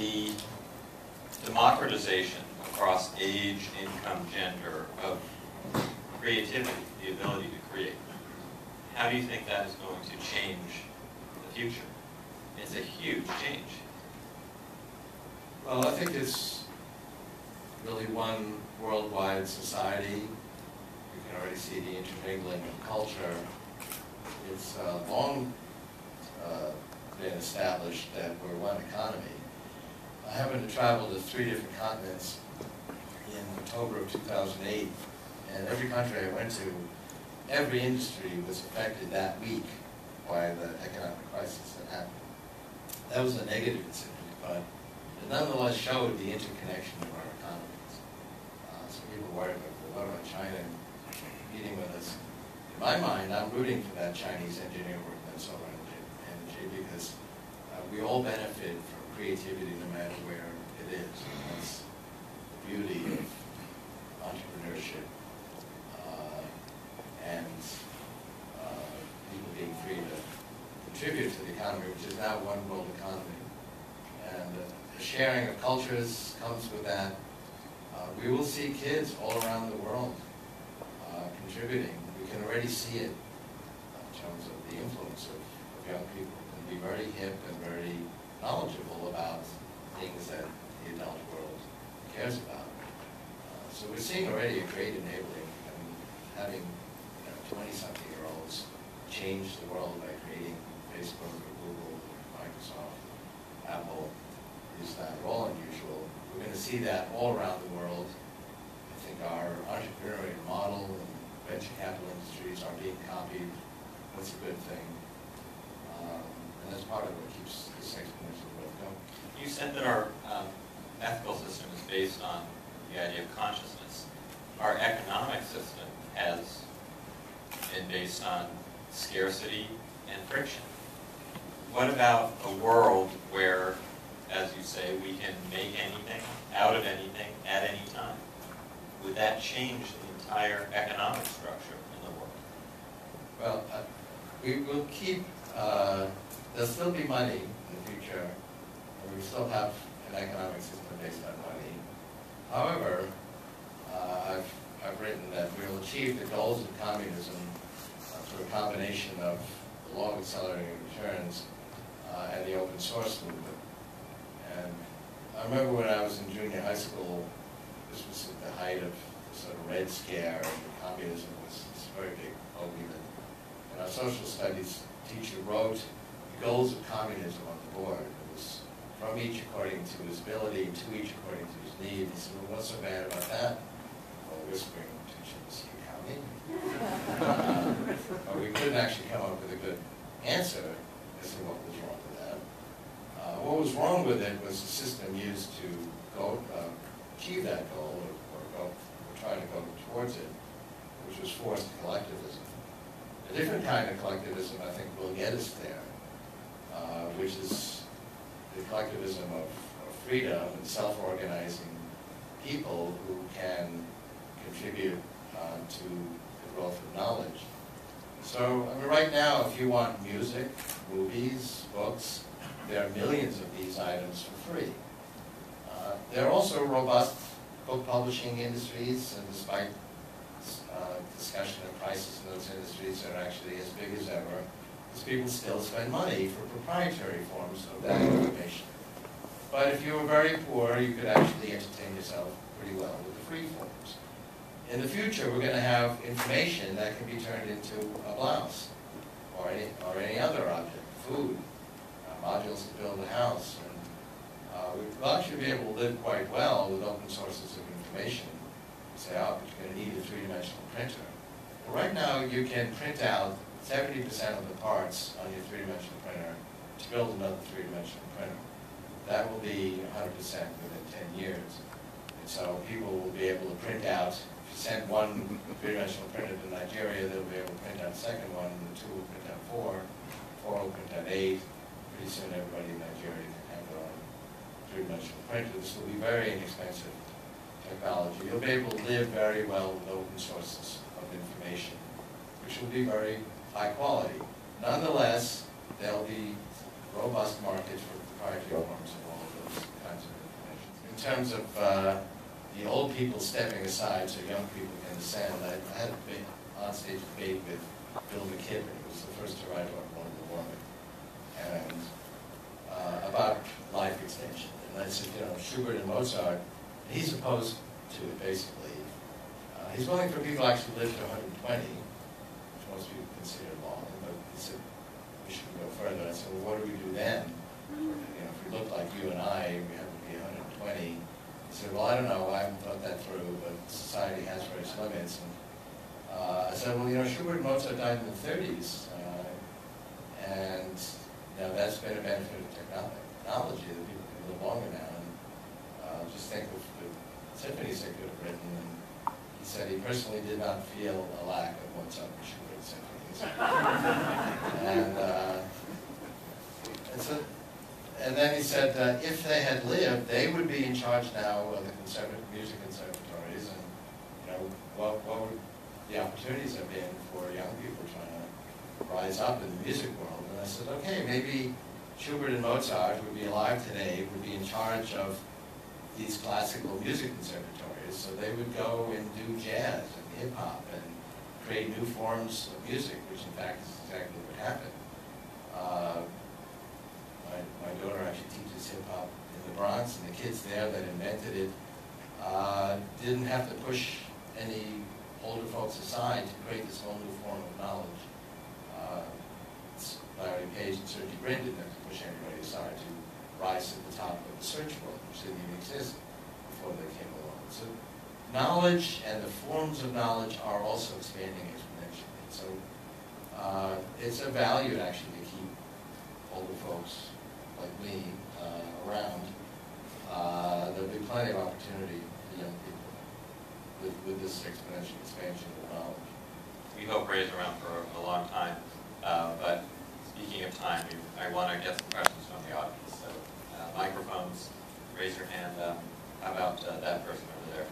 the democratization across age, income, gender of creativity, the ability to create, how do you think that is going to change the future? It's a huge change. Well, I think it's really one worldwide society. You can already see the intermingling of culture. It's long been established that we're one economy. I happened to travel to 3 different continents in October of 2008, and every country I went to, every industry was affected that week by the economic crisis that happened. That was a negative incident, but it nonetheless showed the interconnection of our economies. So people worried about, well, what about China competing with us? In my mind, I'm rooting for that Chinese engineer work and solar energy because we all benefit from creativity no matter where it is. And that's the beauty of entrepreneurship and people being free to contribute to the economy, which is now one world economy. And the sharing of cultures comes with that. We will see kids all around the world contributing. We can already see it in terms of the influence of young people and be very hip and very knowledgeable about things that the adult world cares about. So we're seeing already a great enabling. I mean, having 20-something-year-olds change the world by creating Facebook or Google or Microsoft, Apple, is not at all unusual. We're going to see that all around the world. I think our entrepreneurial model and venture capital industries are being copied. That's a good thing. And that's part of what keeps this exponential growth going. You said that our ethical system is based on the idea of consciousness. Our economic system has been based on scarcity and friction. What about a world where, as you say, we can make anything, out of anything, at any time? Would that change the entire economic structure in the world? Well, we will keep, there'll still be money in the future, and we still have an economic system based on money. However, I've written that we'll achieve the goals of communism through a combination of the law of accelerating returns and the open source movement. And I remember when I was in junior high school, this was at the height of the sort of Red Scare, and communism was this very big bogeyman. And our social studies teacher wrote the goals of communism on the board. It was from each according to his ability, to each according to his need. He said, well, what's so bad about that? Well, whispering teachers, you coming? But we couldn't actually come up with a good answer as to what was wrong with that. What was wrong with it was the system used to go achieve that goal or try to go towards it, which was forced collectivism. A different kind of collectivism, I think, will get us there, which is the collectivism of freedom and self-organizing people who can contribute to the growth of knowledge. So, I mean, right now, if you want music, movies, books, there are millions of these items for free. There are also robust book publishing industries, and despite discussion of prices in those industries are actually as big as ever, because people still spend money for proprietary forms of that information. But if you were very poor, you could actually entertain yourself pretty well with the free forms. In the future, we're going to have information that can be turned into a blouse or any other object, food, modules to build a house. And we'll actually be able to live quite well with open sources of information. You say, oh, but you're going to need a three-dimensional printer. Well, right now, you can print out 70% of the parts on your three-dimensional printer to build another three-dimensional printer. That will be 100% within 10 years. And so people will be able to print out, if you send one three-dimensional printer to Nigeria, they'll be able to print out a second one, and the two will print out four will print out 8. Pretty soon everybody in Nigeria can have their own three-dimensional printer. This will be very inexpensive technology. You'll be able to live very well with open sources of information, which will be very high quality. Nonetheless, there'll be robust markets for proprietary forms of all of those kinds terms of the old people stepping aside so young people can descend, I had a big onstage debate with Bill McKibben, who was the first to write about Wonder Woman, and about life extension. And I said, you know, Schubert and Mozart, he's opposed to it, basically. He's willing for people to actually live to 120, which most people consider long, but he said, we should go further. I said, well, what do we do then? You know, if we look like you and I, we have to be 120. He said, well, I don't know, I haven't thought that through, but society has various limits. And I said, well, you know, Schubert and Mozart died in the 30s, and you know, that's been a benefit of technology that people can live longer now. And just think of the symphonies they could have written. And he said he personally did not feel a lack of Mozart and Schubert symphonies. And then he said if they had lived, they would be in charge now of the music conservatories, and you know, what would the opportunities have been for young people trying to rise up in the music world. And I said, okay, maybe Schubert and Mozart, who would be alive today, would be in charge of these classical music conservatories, so they would go and do jazz and hip-hop and create new forms of music, which in fact is exactly what happened. My daughter actually teaches hip-hop in the Bronx, and the kids there that invented it didn't have to push any older folks aside to create this whole new form of knowledge. Larry Page and Sergey Brin didn't have to push anybody aside to rise to the top of the search world, which didn't even exist before they came along. So knowledge and the forms of knowledge are also expanding exponentially. So it's a value actually to keep older folks like me around. There'll be plenty of opportunity for young people with this exponential expansion of knowledge. We hope Ray's around for a long time, but speaking of time, I want to get some questions from the audience. So microphones, raise your hand. How about that person over there?